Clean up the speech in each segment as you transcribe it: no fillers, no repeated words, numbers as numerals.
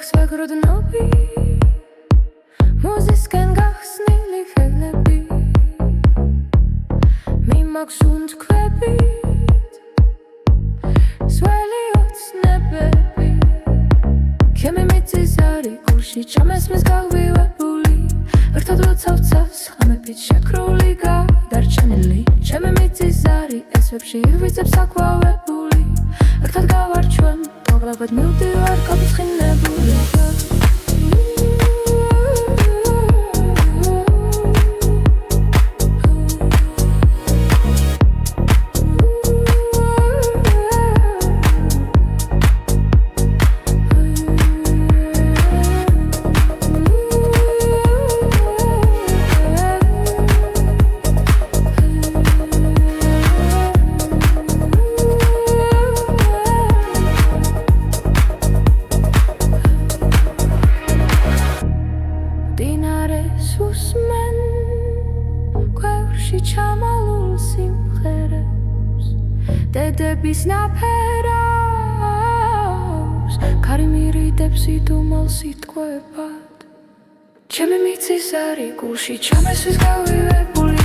აქვს ვეგროდნობი მოზისკენ გახსნილი ხელები მიმაქვს უნთქვებით სველი ოცნებები ჩემი მიწის არის გულში ჩამესმის გავივებული ერთად როცა ვცავს ხამებით შეკრული გადარჩენილი ჩემი მიწის არის ესვებში ივიძებს აკვავებული ერთად გავარჩვენ თოღლაბად მივდივარ გაფრთხილებული დედების ნაფერავს ქარი მირიდებს იდუმალ სიტყვებად ჩემი მიწის არის გულში ჩამესვის გავივებული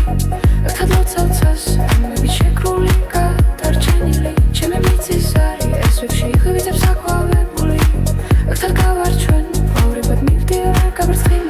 ერთად როცა ვცავს ხამებით შეკრული გადარჩენილი ჩემი მიწის არის ესვებში ივიძებს აკვავებული ერთად გავარჩვენ ხოვრებად მივდივარ გაფრთხილებული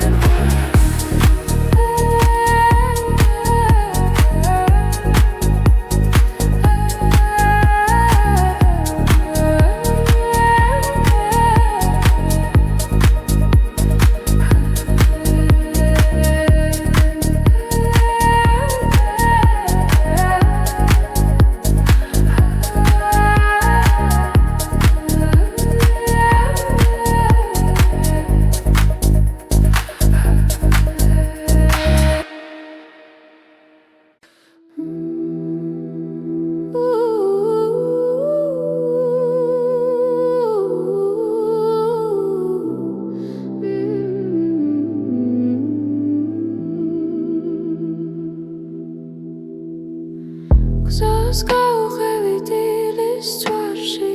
გზას გავუხევით ილის წვარში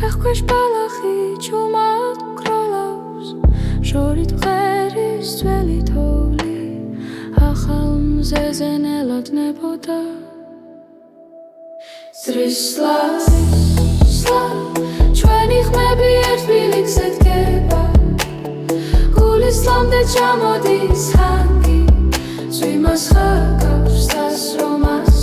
ეხქვეშ ბალახი ჩუმად გროლავს შორით მღერის ძველი თოვლი ახალ მზეზე ნელოდნებოდა ზრის სლა ჩვენი ხმები ერთ ბილიკზე დგება გულის ლამდე ჩამოდის ჰანგი ზვიმას ხაგავს დასრომას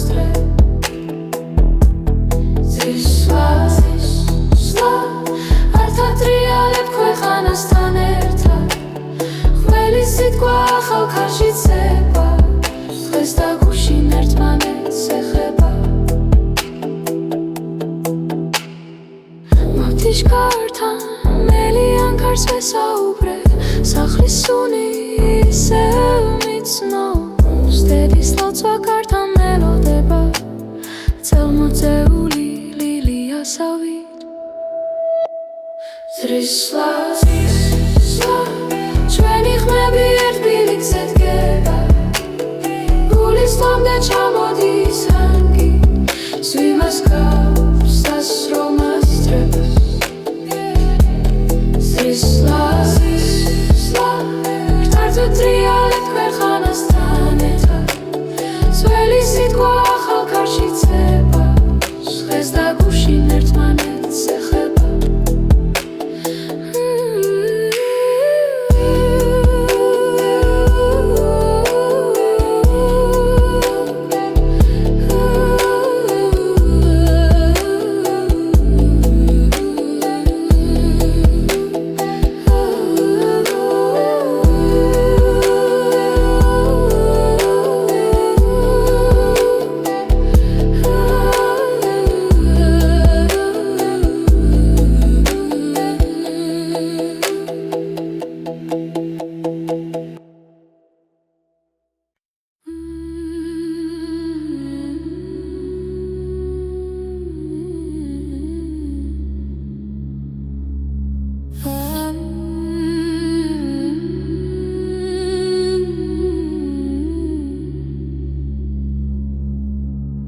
ართატრიალებ ქვეყანასთან ერთად ხმელი სიტყვა ახალ ქარში ცება დღეს და გუშინ ერთმანეთს ეხება მოვთიშკართან მელიან ქარს ვესაუბრე სახლის სუნი ისევ მიცნობს დედის ლოცვა კართან მელოდება წელმოწეული ლილიასავით ზრის სლა ჩვენი ხმები ერთ ბილიკზე დგება გულის ლამდე ჩამოდის ჰანგი ზვიმას გავს დასრომას ძრებს ზრის სლა ართატრიალებ ქვეყანასთან ერთად ძველი სიტყვა ახალ ქარში ცება დღეს და გუშინ ერთმანეთს ეხება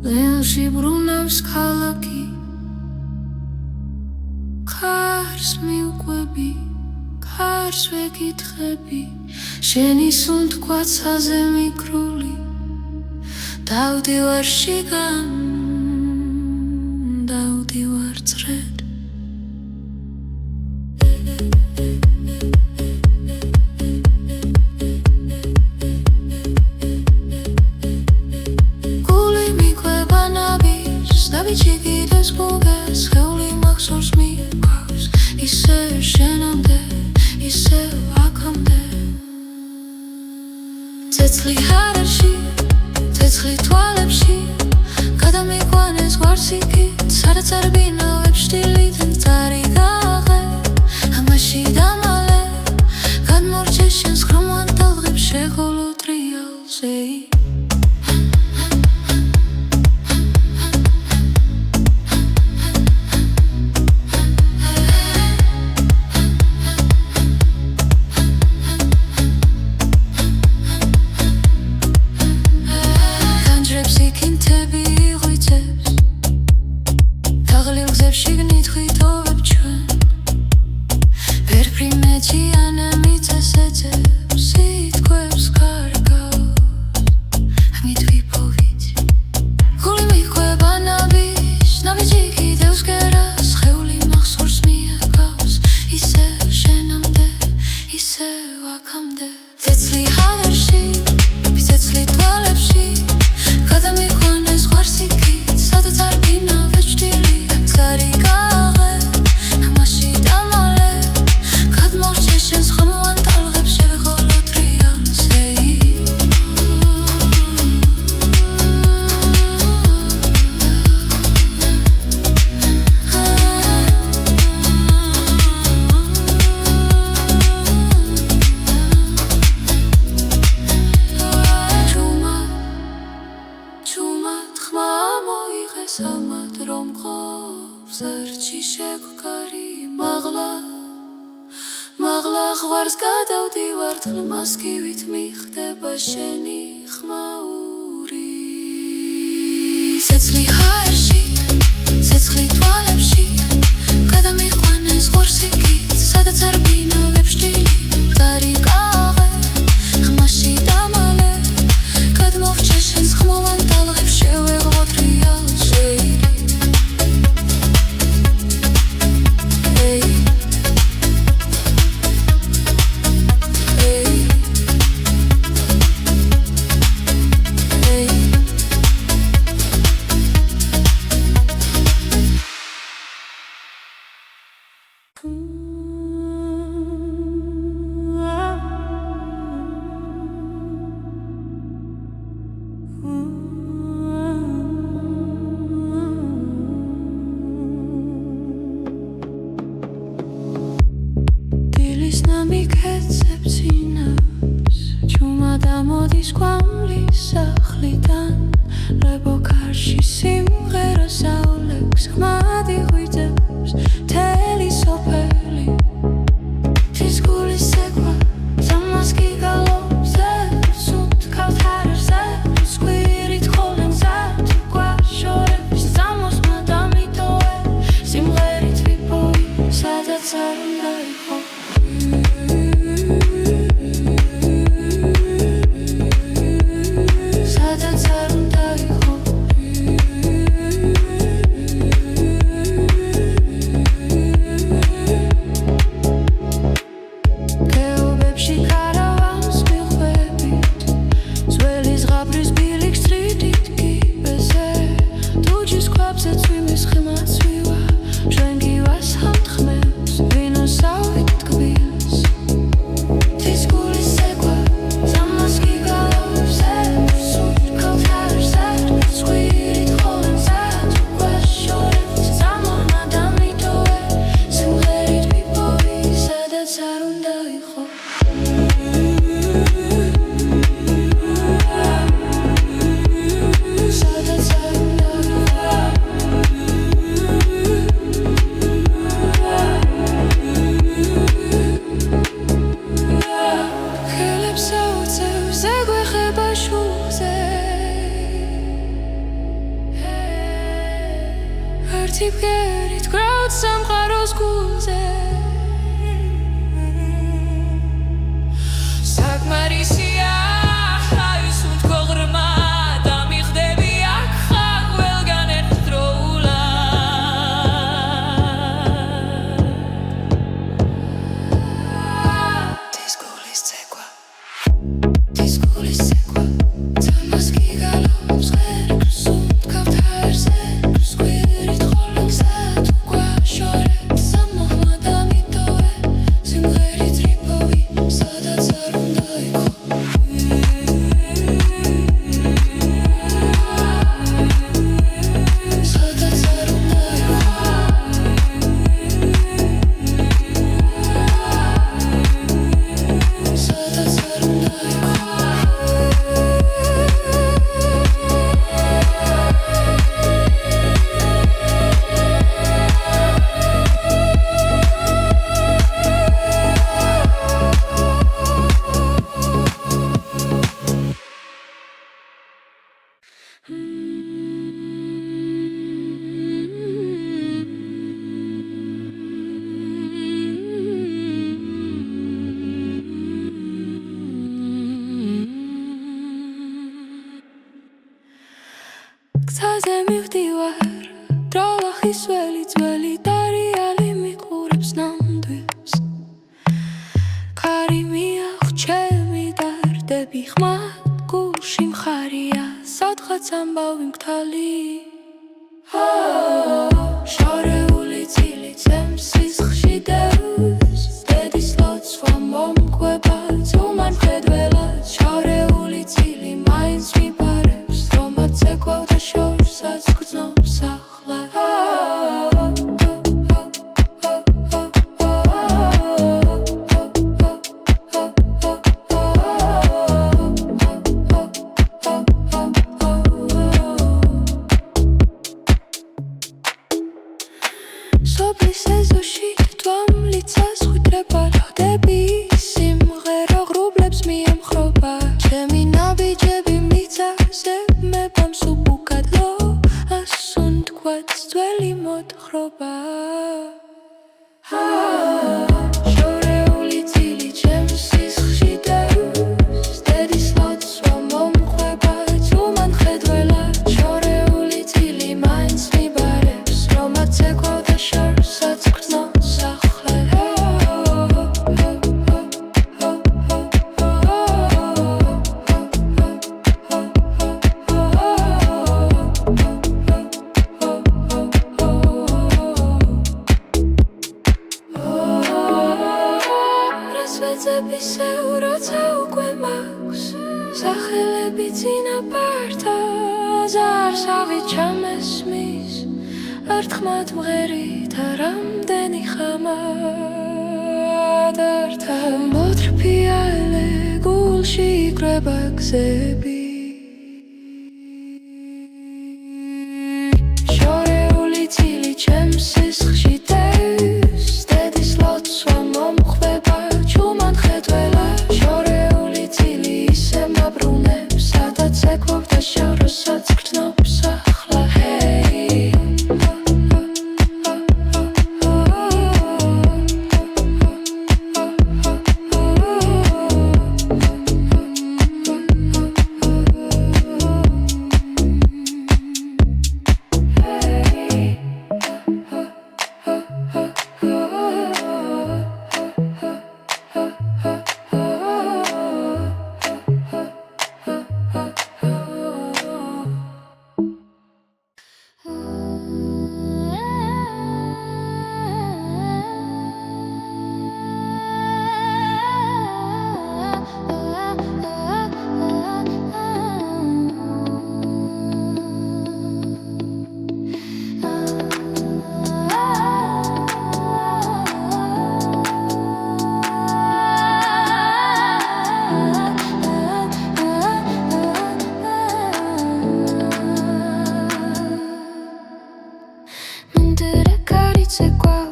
Leoshi brunavs ქალაქი ხარს მიუყვები არს ვეკითხები შენი სუნთქვაცაზე მიკრული დავდივარ შიგან დავდივარ წრედ გული მიყვება ნაბიჯს დავიჭიგდეს გუგას ხეული მახსოვს მიყვავს ისე შენამდე ისე აქამდე ცეცხლი ჰარაში ცეცხლი თვალებში გადამიყვანეს გვარსიკით სადაც არ ბინავებ შტილიდან წარიგაღე ამაში დამალე გადმორჩე შენს ხრომან დალღებს შეღოლო ტრიალზე მაღლა ღვარს გადავდივარ თლმასკივით მიხდება შენი ხმაური ცეცხლი ჰაერში ცეცხლი თვალებში გადამიყვანეს ღორსიკით სადაც არ ბინავებ შტილი წარიგაღე ხმაში დამალე გადმოვჭე შენს ხმოვან დალღებს შევეღო ტრიალზე მოდის კვამლის სახლიდან რებოკარში სიმღერა საულებს ხმადი ღვიძებს მთელი სოფელი თის გულის სეკვა სამასკი გალობს სუნთქავს ჰარერზე სკვირით ხოლმე მზად გვაშორებს სამოსმა დამიტოვე სიმღერით ვიპოვი სადაც არ უნდა იყო ხმად გულში მხარია სადღაც ამბავი მგთალი შორეული წილი წემს სისხლში დევს დედის ლოცვა მომკვება ძუმან ხედველად შორეული წილი მაინც მიპარებს რომაც ეკვავდა შორსაც გრძნობს ახლა სოფლის ეზოში თვალმლიცას ხვიტრება ხდები სიმღერა ღრუბლებს მიემხრობა ჩემი ნაბიჯები მიწაზე მე ბამსუბუქადლო ასუნ თქვაც ძველი მოთხრობა შორეული წილი ჩემს სისხლში დევს დედის ლოცვა მომყვება ძუმან ხედველად შორეული წილი მაინც მიბარებს რომაც ეკვავდა შორსაც გრძნობს ახლა ვეძებისეულ როცა უკვე მაქვს სახელები წინაპართა ზარსავი ჩამესმის ერთხმად მღერით რამდენი ხამად ართა მოთრფიალე გულში იკრება გზები შორეული წილი ჩემს სისხლში დევს დედის ლოცვა მომყვება ჯუმან ხედველად შორეული წილი ისე მაბრუნებს სადაც ეკვავდა შორსაც გრძნობს ახლა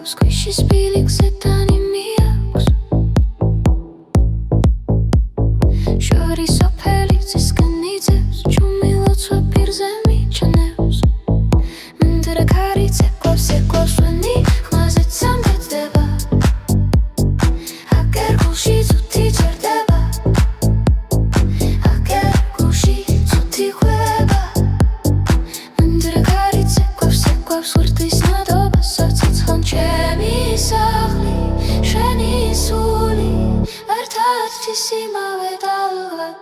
Squishy spilling setani miaks Shori sopeli ziskanitsevs Chumilotso pirzemi chanevs Mendere karitse kvos veni Khmazet samdet deva Ager gulshi zuti cherdeva Ager gulshi zuti khveba Mendere karitse kvos vurtis nadoba Satsitsxan chemi sahli sheni suli Ertat tisimave dalvat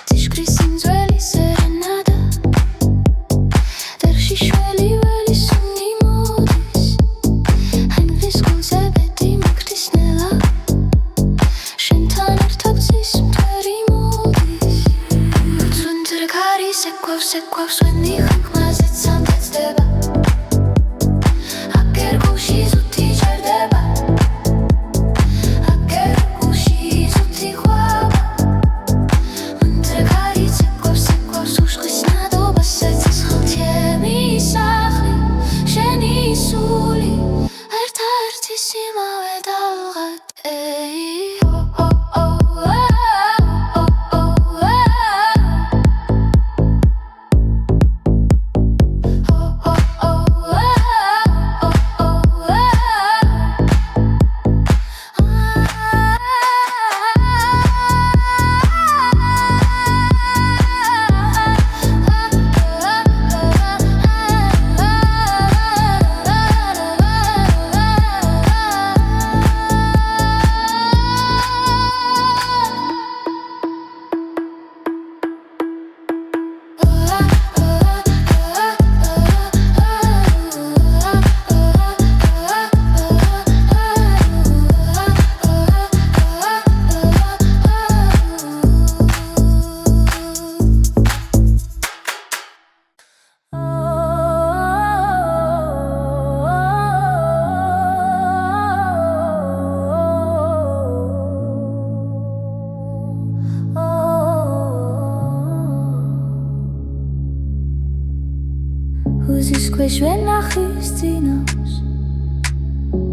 Tishkrisin zveli serenada Dershi shveli veli sunni modis Hangris gulzebeti maktisnela Shentan ertab zis mteri modis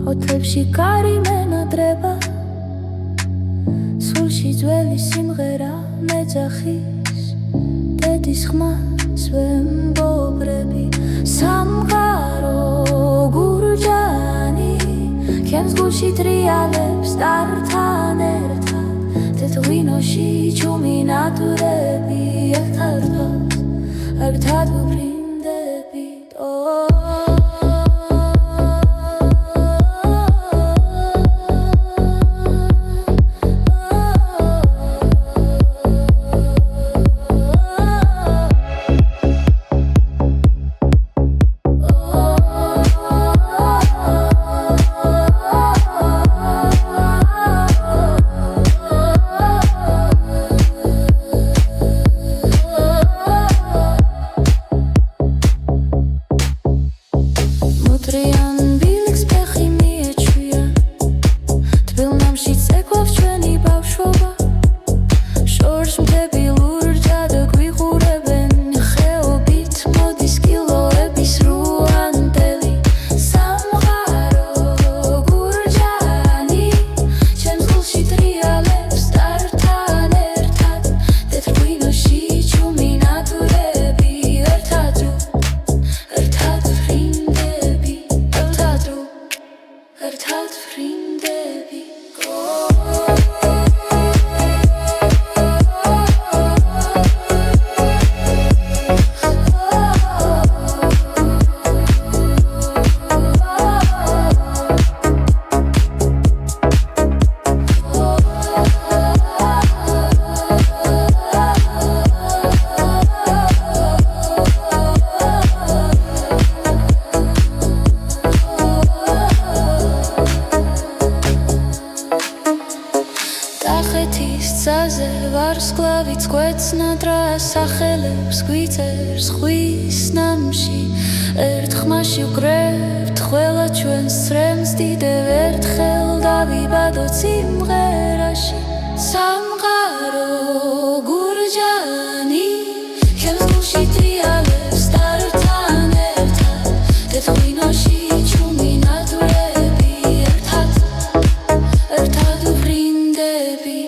ოთებში კარი მენადრება სულში ძველი სიმღერა მეძახის დედის ხმას ვემბობრები სამყარო გურჯანი ჩემს გულში ტრიალებს ტართან ერთად თეთრ-ღვინოში ჩუმი ნატურები ერთად ვფრინდებით ვარსკვლავიც გვეცნადრა სახელებს გვიწერს ხვის ნამში ერთ ხმაში ვკრებთ ყველა ჩვენს ცრემს დიდევ ერთხელ დავიბადოთ სიმღერაში სამყარო გურჯანი ჩემს გულში ტრიალებს ტართან ერთად თეთრ-ღვინოში ჩუმი ნატურები ერთად ვფრინდები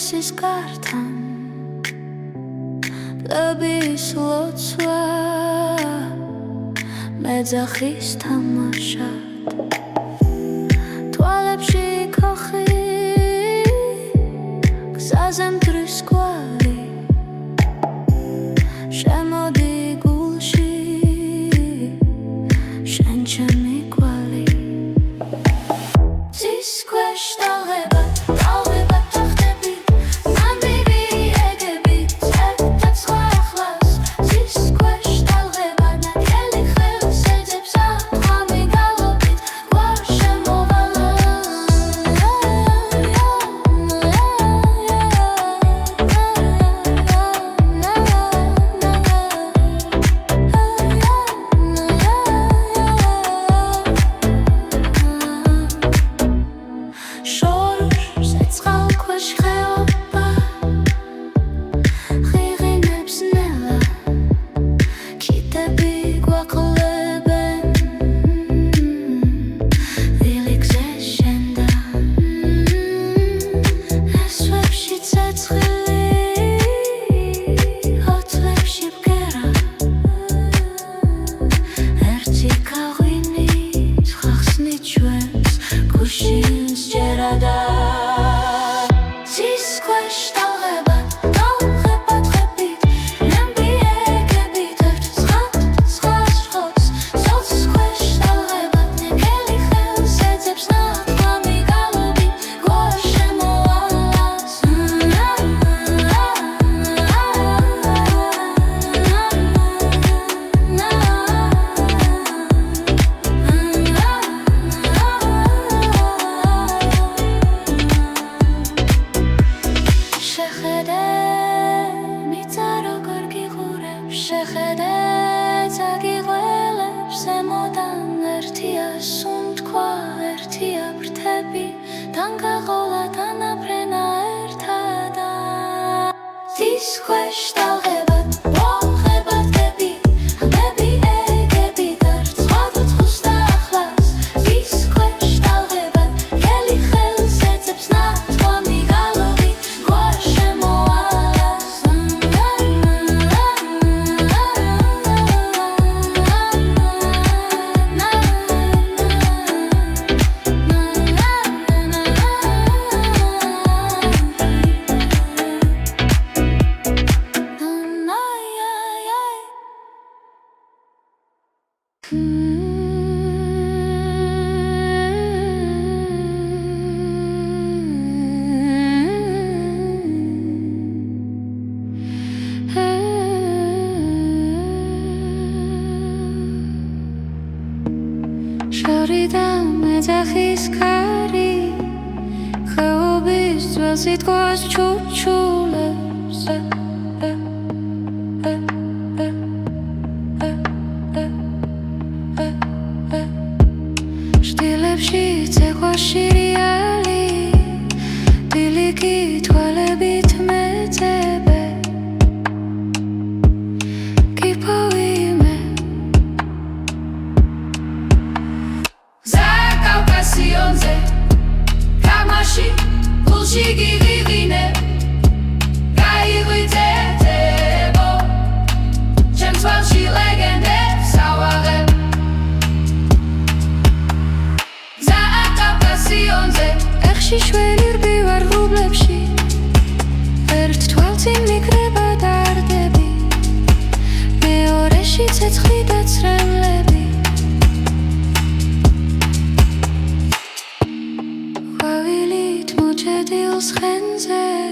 უსის გართან პლების ლოცვა მეძახის თამაშად თვალებში ქოხი გზაზე მტრის კვალი შემოდი გულში შენ ჩემი კვალი ძის ქვეშ ტალღებად თახტები ნამდვილი ეგები წერდა სხვა ახლას ძის ქვეშ ტალღებად ნაკელი ხელს ეძებს აღამი გალობით გვარ შემოვალა შორიდან მეძახის ქარი ხეობის ძველს იტყვის ჩუჩულებს შტილებში ცეკვას შირიალი დილიკი თვალებით მეძებე გულში გიღიღინე გაიღვიძეთებო ჩემს თვალში ლეგენდებს ავაღებ გზა კავკასიონზე ეხში შველი რბივარ ღრუბლებში ერთ თვალწინ მიკრება დარდები მეორეში ცეცხლი და ცრემლები დილს ხენზე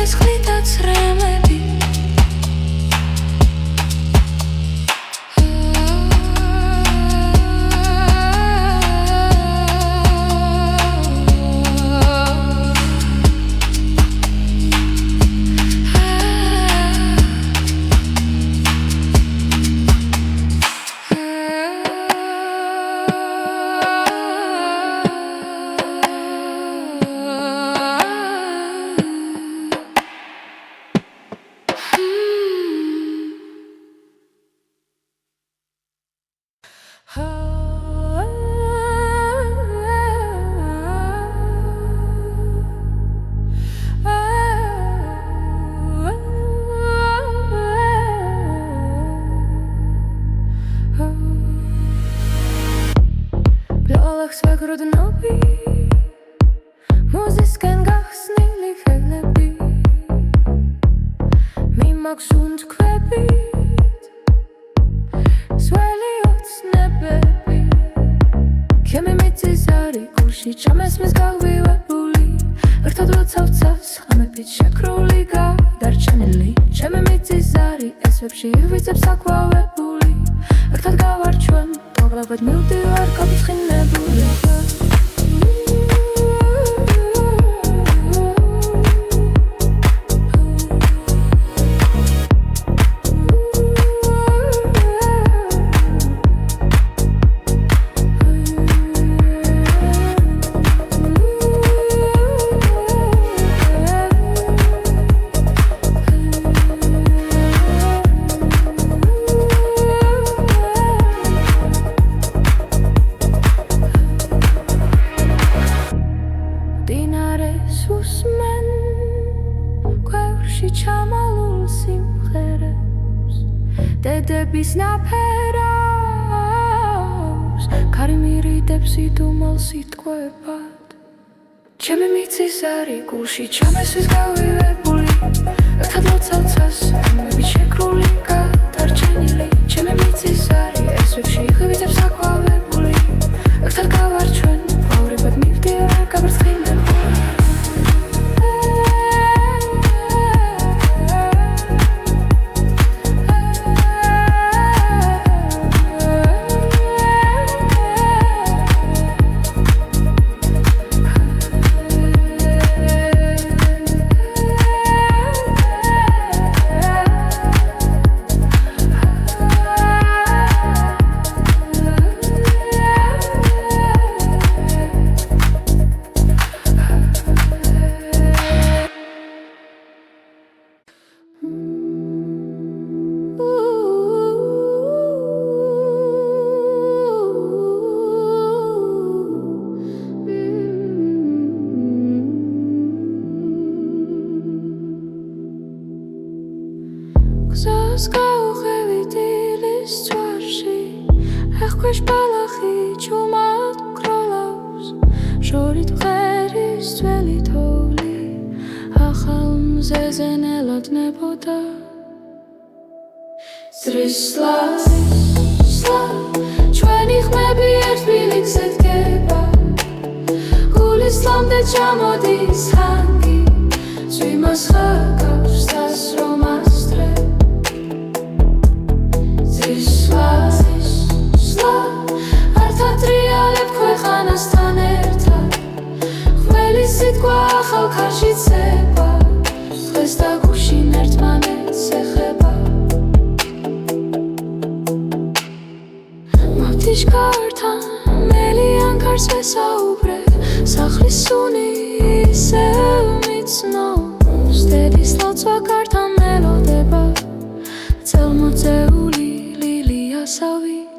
ცეცხლი და ცრემლები ბლოლახს ვაგროდნობი მოზისკენ გახსნილი ხელები მიმაქვს უნთქვებით სველი ოცნებები ჩემი მიწის არი გულში ჩამესმის გავივებული ერთად როცა ვცავს ხამებით შეკრული გადარჩენილი ჩემი მიწის არი ესვებში ვიწებს აკვავებული ერთად გავარჩვენ მოგლაბად მივდივარ გაფრთხილებული ჩამალულ სიმღერებს დედების ნაფერავს ქარი მირიდებს იდუმალ სიტყვებად ჩემი მიწის არი გულში ჩამესვის გავივებული ერთად როცა ვცავს ხამებით შეკრული გადარჩენილი ჩემი მიწის არი ესვებში ვიწებს აკვავებული ერთად გავარჩვენ ყვავრებად მივდივარ გაფრთხილებული გზას გავუხევი დილის წვარში ეხქვეშ ბალახი ჩუმად გროლავს შორით მღერის ძველი თოვლი ახალ მზეზე ნელოდნებოდა სრისლა ჩვენი ხმები ერთ ბილიკზე დგება გულისლამდე ჩამოდის ხანგი ზვიმას ხაკავს დასრომას ქანასთან ერთად ყველი სიტყვა ახალ ქარში ცება დღეს და გუშინ ერთმანეთს ეხება მოვთიშკართან მელიან ქარს ვესაუბრე სახლის სუნი ისევ მიცნობს დედის ლოცვა კართან მელოდება წელმოწეული ლილიასავით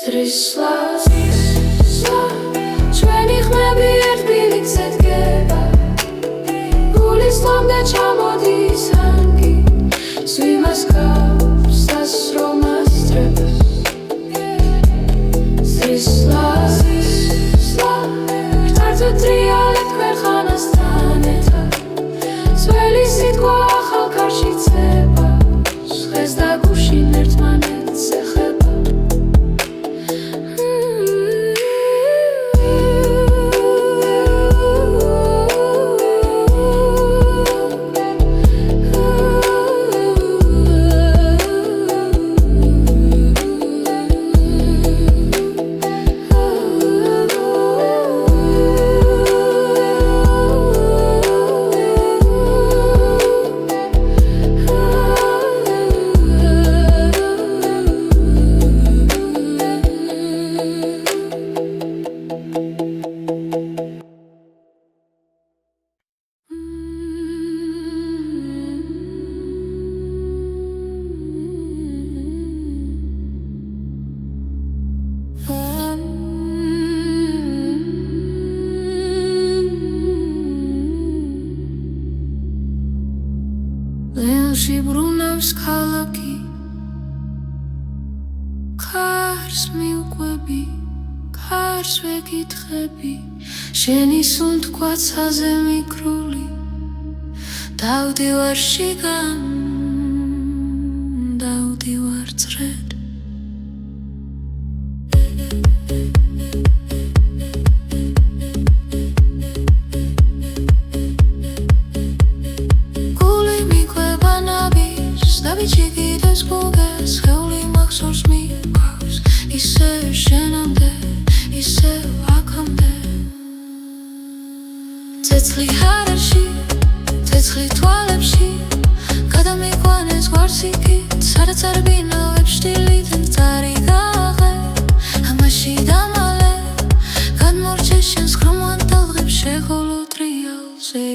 სრისლა ჩვენი ხმები ერთ ბილიკზე დგება გულისლამდე ჩამოდის ხანგი ზვიმას გავს დასრომას დრებს სრისლა გრთართვე ტრიალებთ ქვეყანასთან ერთად ძველი სიტყვა ახალ ქარში ცება დღეს და გუშინ ერთმანეთს ეხება ვეღარს ვეკითხები შენი სუნთქვაცაზე მიკრული დავდივარ შიგან დავდივარ წრედ გული მიყვება ნაბიჯს დავიჭიგდეს გუგას ხეული მახსოვს მიყვავს ისევ შენამდე ისევ აქამდე ცეცხლი ჰარაში ცეცხლი თვალებში გადამიყვანეს გვარსიკით სადაც არ ბინავებს შტილიდან წარი გაღე ამაში დამალე გადმორჩე შენს ხრომლან ტალღებს შეღოლო ტრიალზე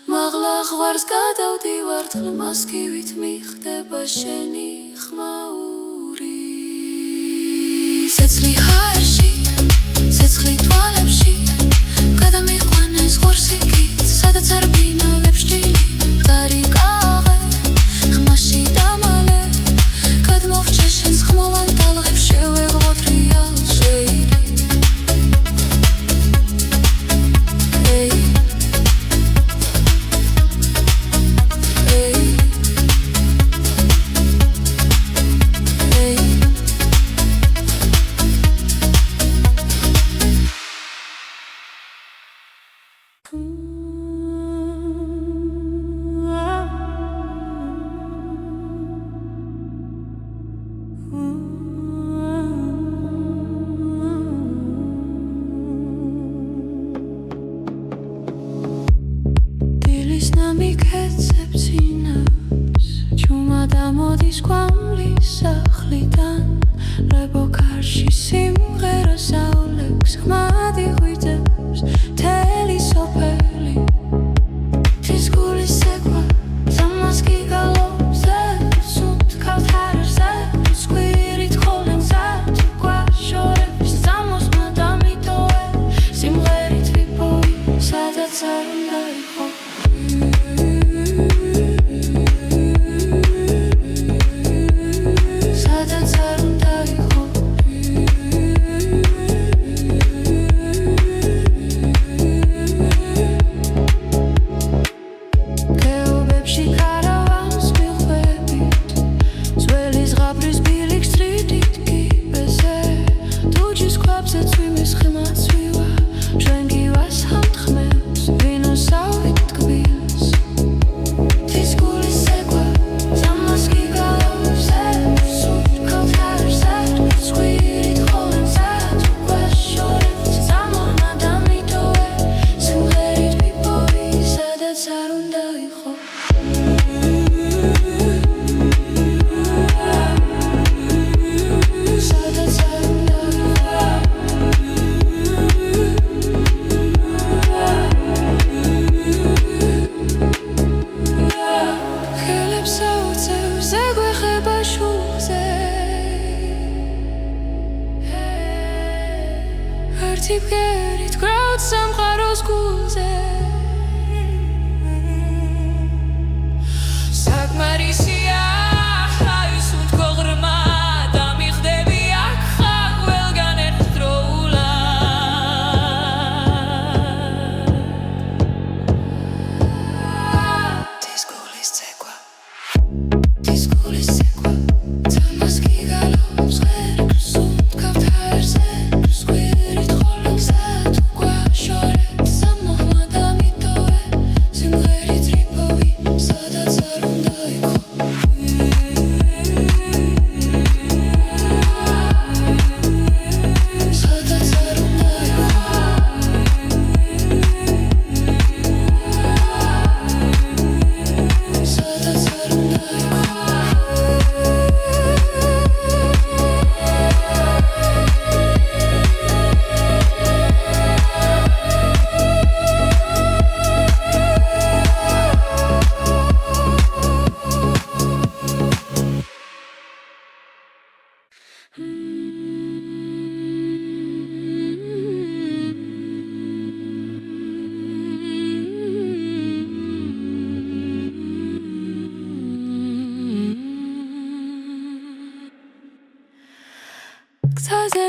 მაღლა ღვარს გადავდივარ თლმასკივით მიხდება შენი ხმაური ცეცხლი ჰაერში ცეცხლი თვალებში გადამიყვანეს ღორსიკით სადაც არ ბინავებს შტილი წარი გაღე ხმაში დამალე გადმოვჭე შენს ხმოვან ტალღებს შევეღო ტრიალზე მოდის კვამლის სახლიდან ლებო კარში სიმღერა საოლექს ხმადი ღვიძებს თელი სოფელი თის გულის ცეკვა სამას კი გალობს სუნთქავს ჰარერზე სკვირით ხოლენზე გვაშორებს სამოსმა დამიტოვე სიმღერით ვიპოვე სადაც არ უნდა იყო Tipgerit groot samgaros gulze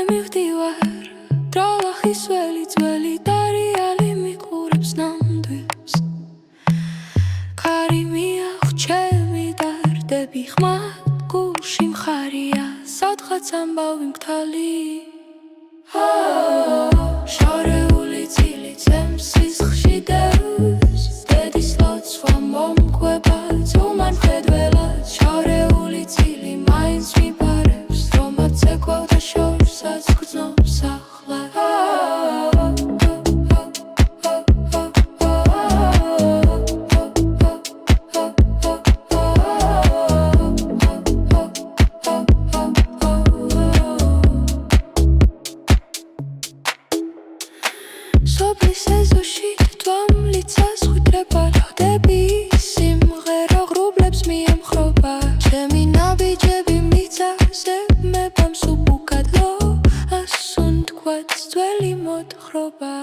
მივდივარ დრალახის ველი ძველი დარიალი მიყურებს ნამდვილს ქარი მიაღჩევი დარდები ხმად გულში მხარია სადღაც ამბავი მგთალი შორეული წილი ძემს სისხლში დევს დედის ლოცვა მომკვება ძუმან ხედველად შორეული წილი მაინც მიბარებს რომაც ეკვავდა შორსაც გრძნობს ახლა სოფლის ეზოში თვალმლიცას ხვიდრება ლოდები სიმღერა ღრუბლებს მიემხრობა ჩემი ნაბიჯები მიწაზე მებამ სუბუქადლო ასუნ თქვაც ძველი მოთხრობა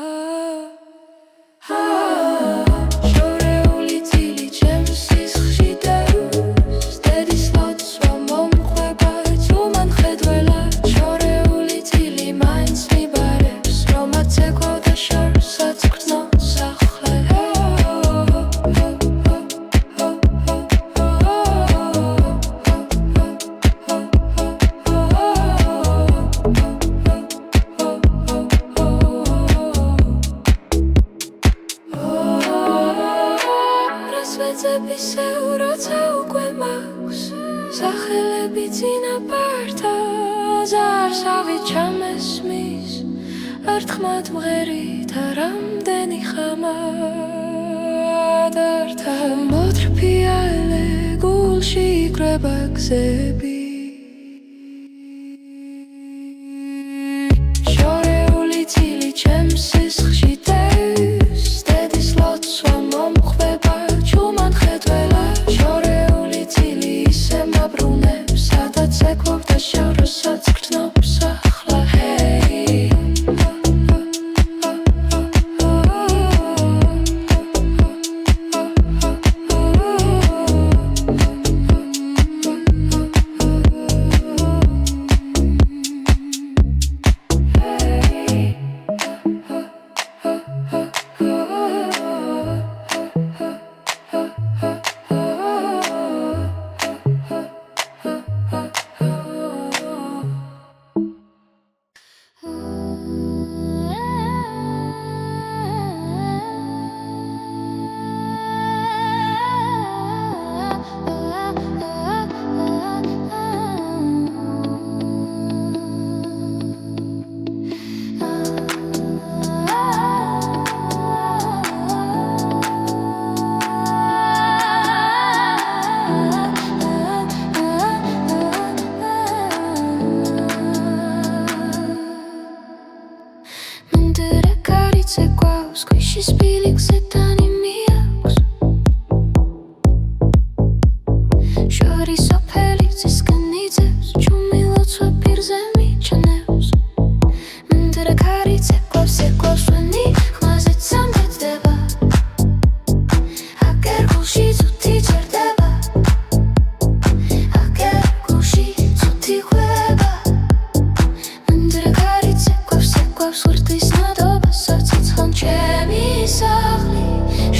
შორეული წილი ჩემს სისხლში დევს დედის ლოცვა მომყვება ძუმან ხედველად შორეული წილი მაინც მიბარებს რომაც ეკვავდა შორსაც გრძნობს ახლა ვეძებისეულ როცა უკვე მაქვს სახელები წინაპართა ზარსავი ჩამესმის ერთხმად მღერით რამდენი ხამად ართა მოთრფიალე გულში იკრება გზები შორეული წილი ჩემს სისხლში დევს დედის ლოცვა მომყვება ჯუმან ხედველად შორეული წილი ისე მაბრუნებს სადაც ეკვავდა შორსაც გრძნობს ახლა Squishy spilling setani miaks Shori sopeli ziskanitsevs Chumilotsa pirzemi chanevs Mendere karitse kvavs sveni Khmazet samdet deva Ager gulshi zuti cherdeva Ager gulshi zuti khveba Mendere karitse kvavs urtis nadoba Satsitshan chemi sahli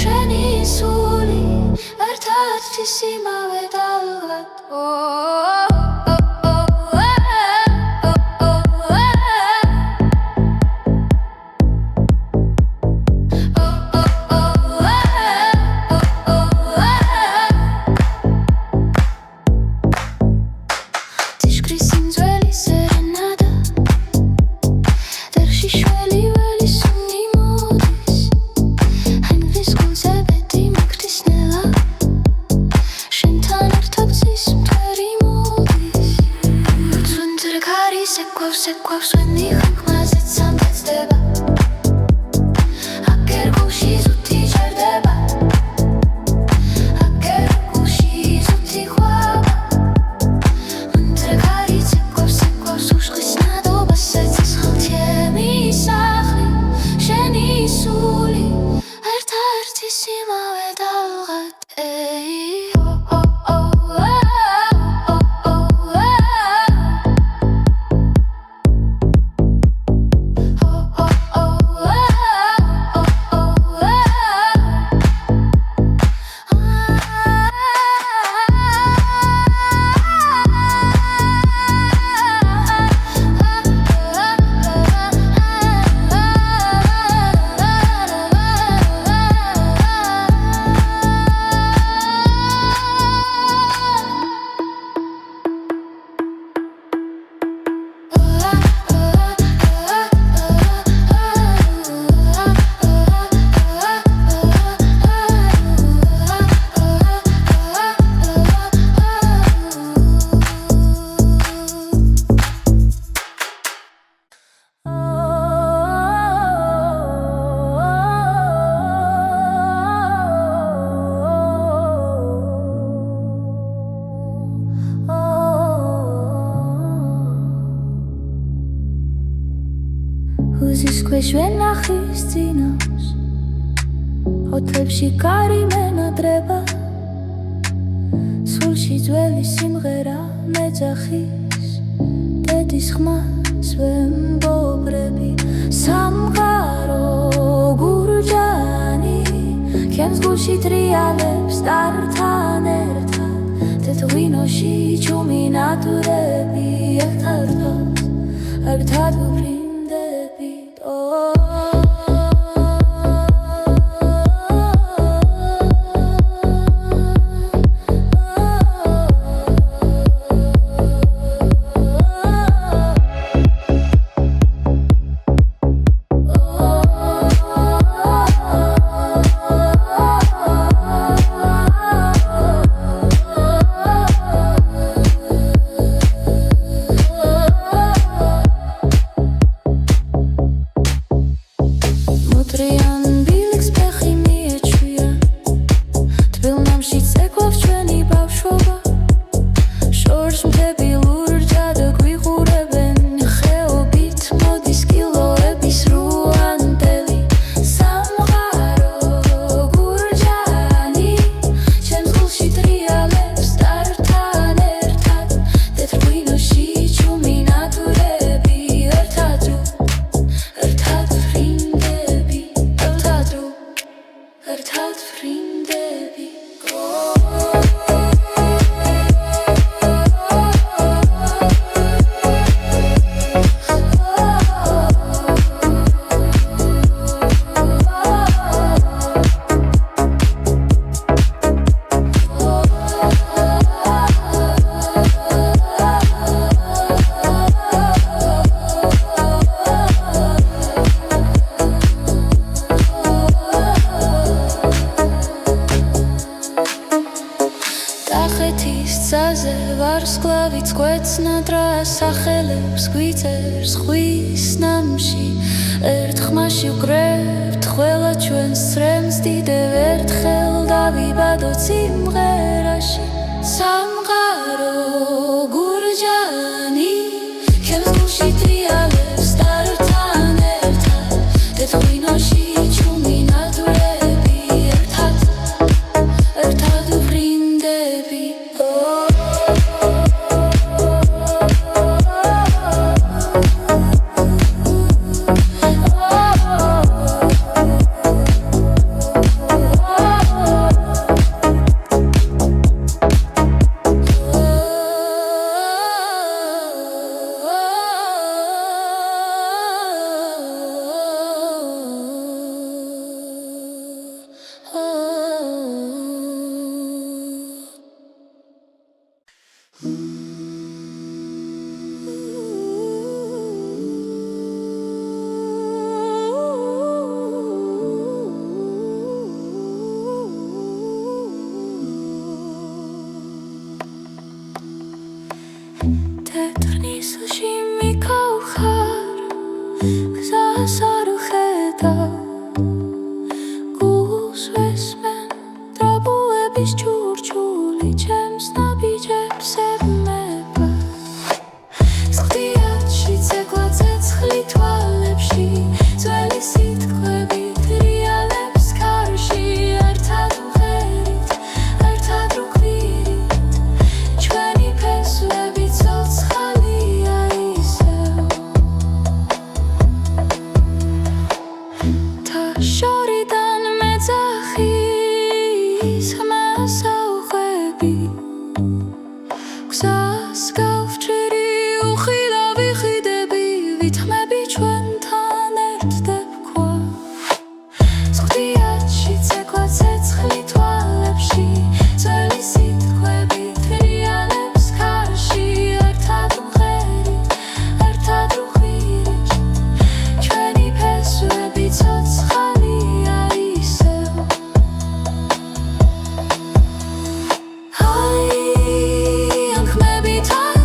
sheni suli Ertat tisimave dalgat Sekvav sveni khmazet samdet deva Ager gulshi zuti cherdeva Ager gulshi zuti khvaba Mendere karit sekvav sushqis nadoba Satsitshan chemi sahli sheni suli Ertat tisimave dalgat ჩვენ ნახის წინავს ოთებში კარი მენატრება სულში ძველი სიმღერა მეძახის დედის ხმას ვემბობრები სამყარო გურჯანი ჩემს გულში ტრიალებს ტართან ერთად თეთრ-ღვინოში ჩუმი ნატურები ერთად ვფრინდებით სახელებს გვიწერს ხვის ნამში ერთ ხმაში ვკრებთ ყველა ჩვენს წრემს დიდევ ერთხელ დავიბადოთ სიმღერაში სამყარო გურჯანი ჩემს გულში ტრიალებს ტართან ერთად თეთრ-ღვინოში ჩუმი ნატურები ერთად ვფრინდები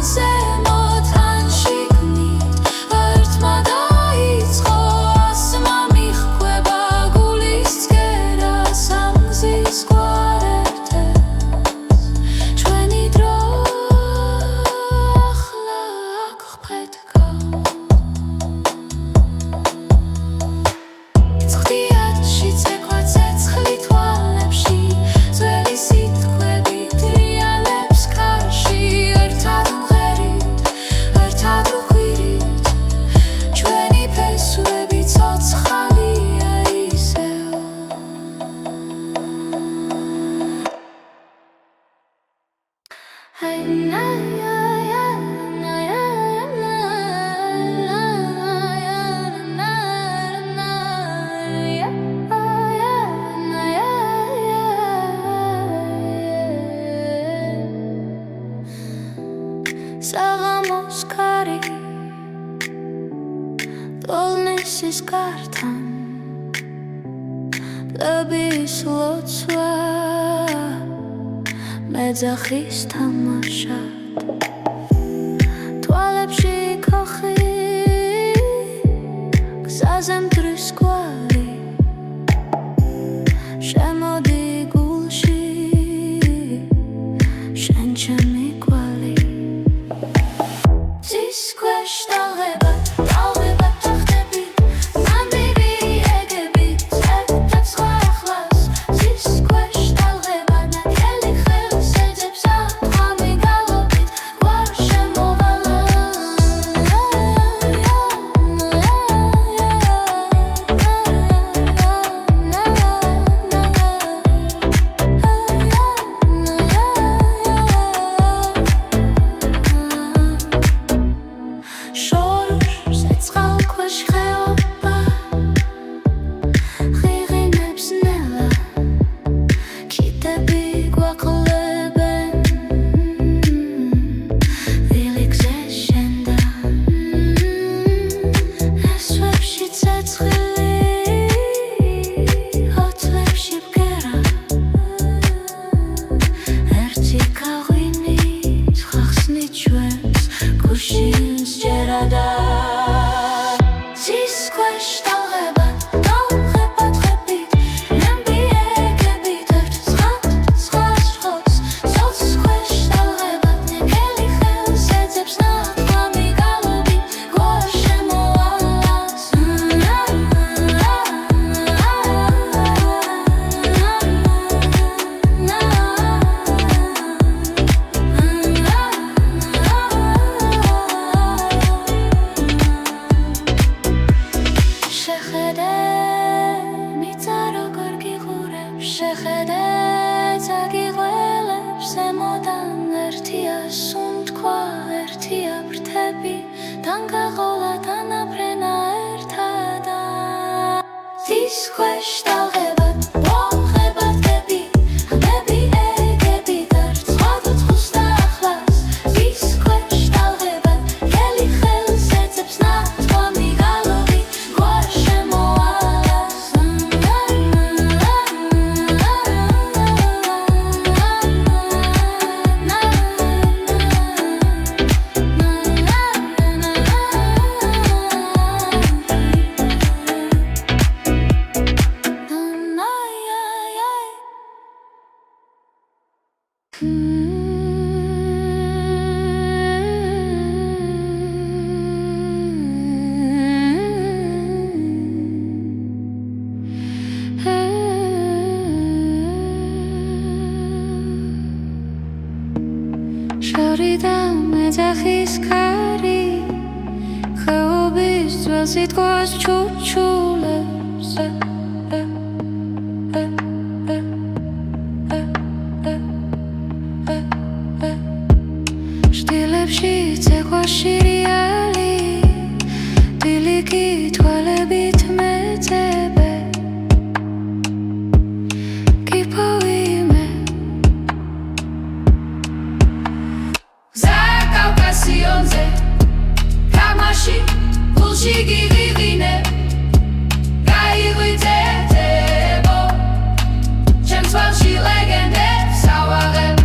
say საღამოს ქარი ტოლნისის გართან პლების ლოცვა მეძახის თამაშად თვალებში ქოხი გზაზე მტრის კვალი შემოდი გულში შენ ჩემი კვალი This question შორიდან მეძახის ქარი ხეობის ძველს იტყვის ჩუჩულებს შტილებში ცეკვა შირიალი დილიკი თვალებით მეძებე გულში გიღიღინე გაიღვიძებო ჩემს თვალში ლეგენდებს ავაღებ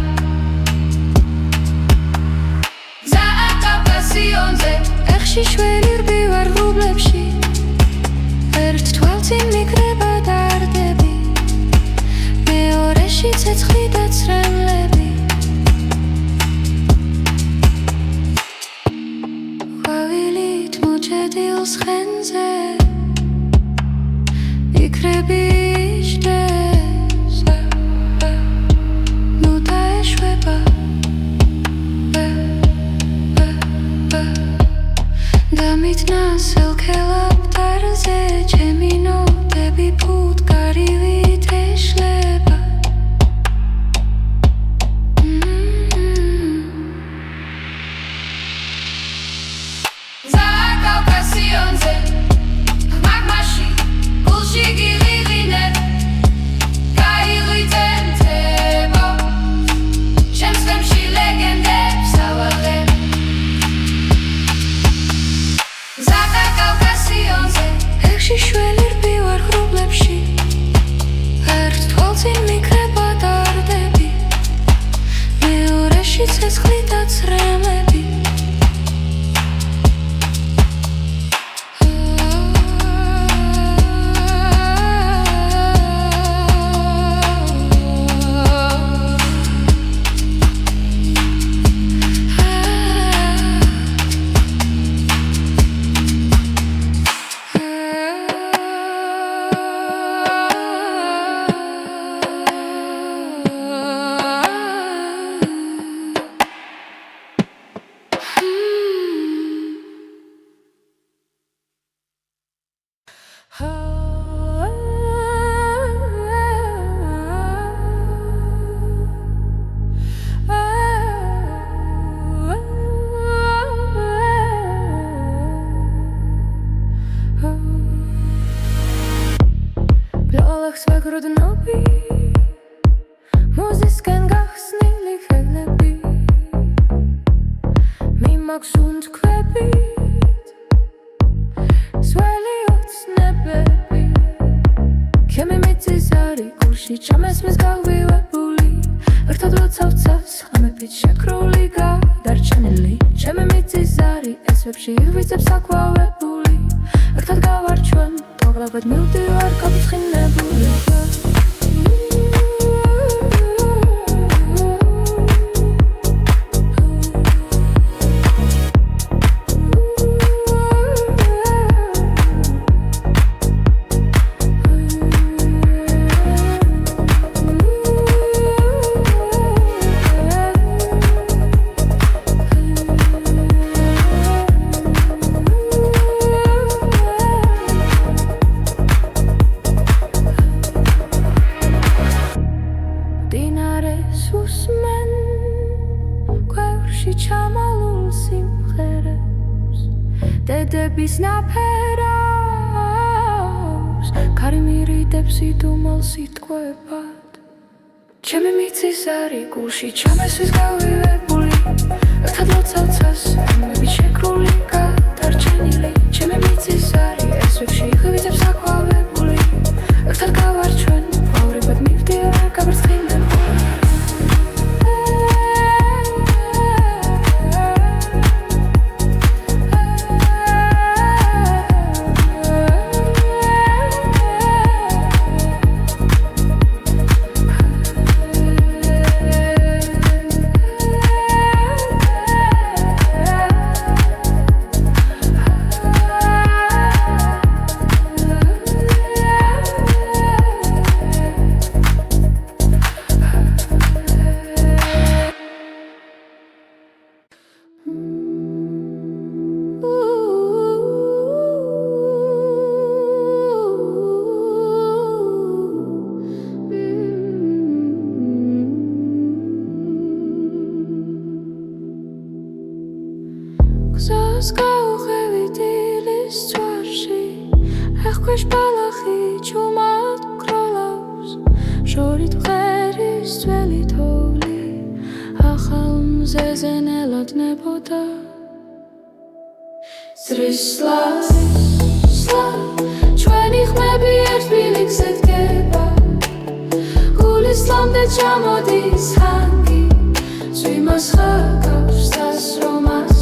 გზა კავკასიონზე ეხში შველი რბივარ ღრუბლებში ერთ თვალწინ მიკრება დარდები მეორეში ცეცხლი და ცრემლები დილს ხენზე იქრები იშლებს ნუ დაეშვება დამიტნა სელქელაპტარზე ჩემი ნოტები ფუტკარივით ეშლება ცეცხლი და ცრემლები ბლოლახს ვეგროდნობი მოზისკენ გახსნილი ხელები მიმაქვს უნთქვებით სველი ოცნებები ჩემი მიწისარი გულში ჩამესმის გავივებული ერთად როცა ვცავს ხამებით შეკრული გადარჩენილი ჩემი მიწისარი ესვებში ივიძებს აკვავებული ერთად გავარჩვენ მოგლავად მივდივარ გაფრთხილებული უსმენ ქვევში ჩამალულ სიმღერებს დედების ნაფერავს ქარი მირიდებს იდუმალ სიტყვებად ჩემი მიწისარი გულში ჩამესვის გავივებული ერთად როცა ვცავს ხამებით შეკრული გადარჩენილი ჩემი მიწისარი ესვებში ივიძებს აკვავებული ერთად გავარჩვენ ყვავრებად მივდივარ გაფრთხილებული გზას გავუხევი დილის წვარში ეხქვეშ ბალახი ჩუმად გროლავს შორით მღერის ძველი თოვლი ახალ მზეზე ნელოდნებოდა სრისლა ჩვენი ხმები ერთ ბილიქზე დგება გულის ლამდე ჩამოდის ჰანგი ზვიმას ხაკავს დასრომას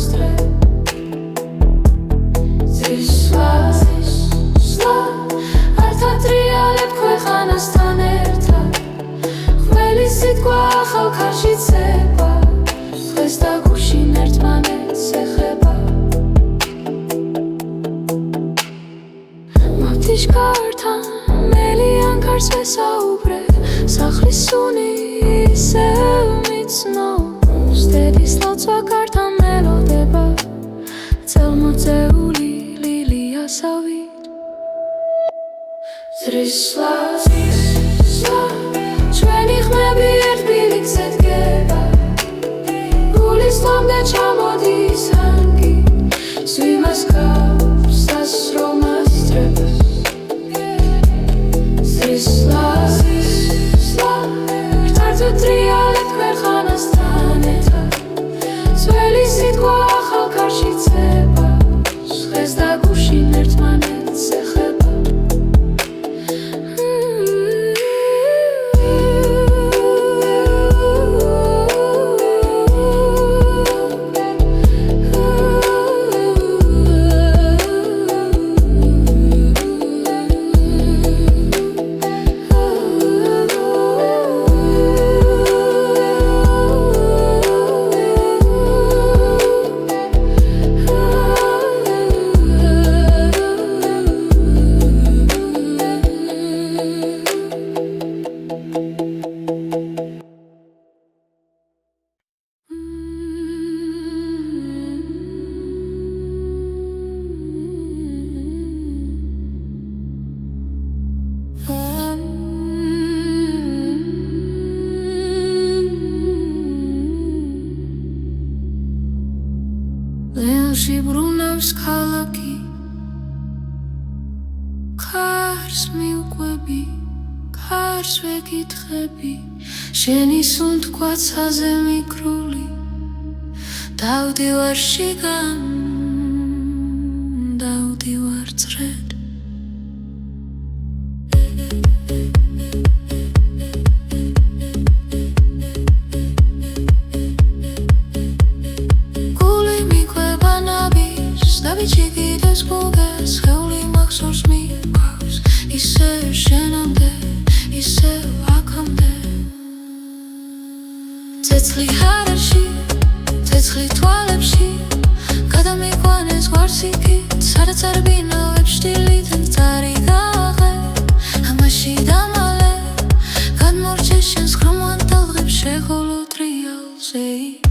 ართატრიალებ ქვეყანასთან ერთად ყველი სიტყვა ახალ ქარში ცება დღეს და გუშინ ერთმანეთს ეხება მავთიშკართან მელიან ქარს ვესაუბრე სახლის სუნი ისევ მიცნობს დედის ლოცვა კართან მელოდება წელმოწეული ლილიასავით სრისლა ჩვენი ხმები ერთ ბილიქზე დგება გულის ლამდე ჩამოდის ჰანგი ზვიმას ხავს დასრომას წრებს სრისლა ართატრიალებ ქვეყანასთან ერთად ძველი სიტყვა ახალ ქარში ცება დღეს და გუშინ ერთმანეთს ეხება გულში ბრუნავს ქალაქი ქარს მიუყვები ქარს ვეკითხები შენი სუნთქვაცაზე მიკრული დავდივარ შიგან დავდივარ წრედ Davicigidez gugez, heuli maxors miqvs Isev shenamde, isev akamde Tetsli hararshi, tetsli tvalepshi Gadamiqvanes gvarsikit, sadats ar binaveb shtiliten Tsari gaghe, amashi damale Gadmorcheshen skhroman talgheb shegholot rialzei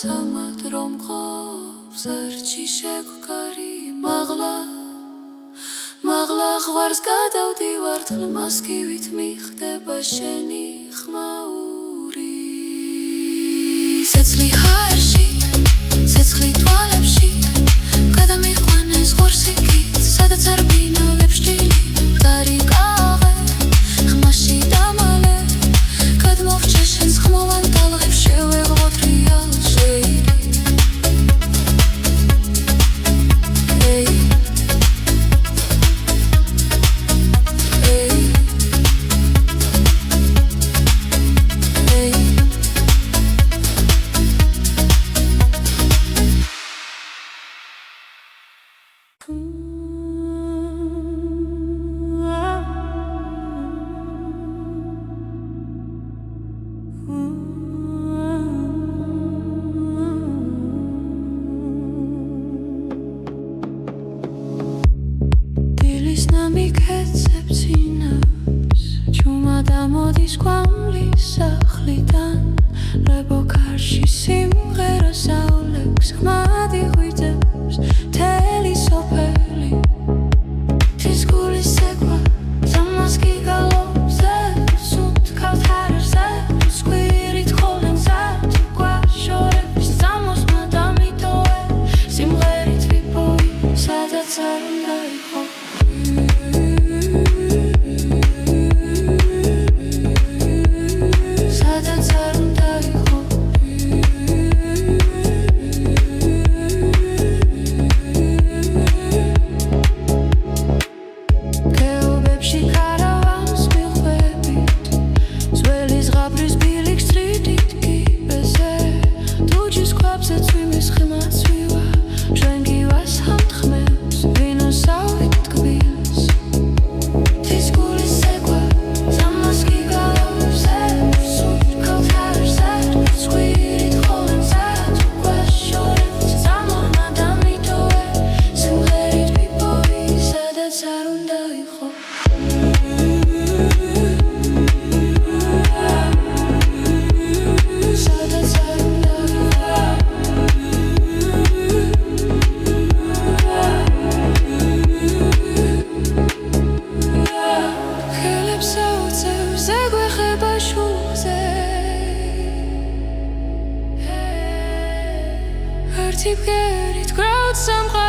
სამად რომ ყოფს არჩი შეგვკარი მაღლა ღვარს გადავდივარ თლმასკივით მიხდება შენი ხმაური ცეცხლი ჰაერში ცეცხლი თვალებში გადამიყვანეს ღორსიკით სადაც არ ბინავებ შტილი მდგარი კაღე ხმაში დამალე გადმოვჭე შენს ხმოვან ტალღებს შევეღოთ Moდის გვამლის სახლიდან ლებო კარში სიმღერას აულებს ხმადი ღვიძებს მთელი სოფელი თის გულის ცეკვა ზამას კი გალობს სუნთქავთ ჰარერზე სკვირით ხოლმე მზად გვაშორებს სამოსმა დამიტოვე სიმღერით ვიპოვი სადაც არ უნდა იყო ერთი ბგერით გვრავთ სამყარო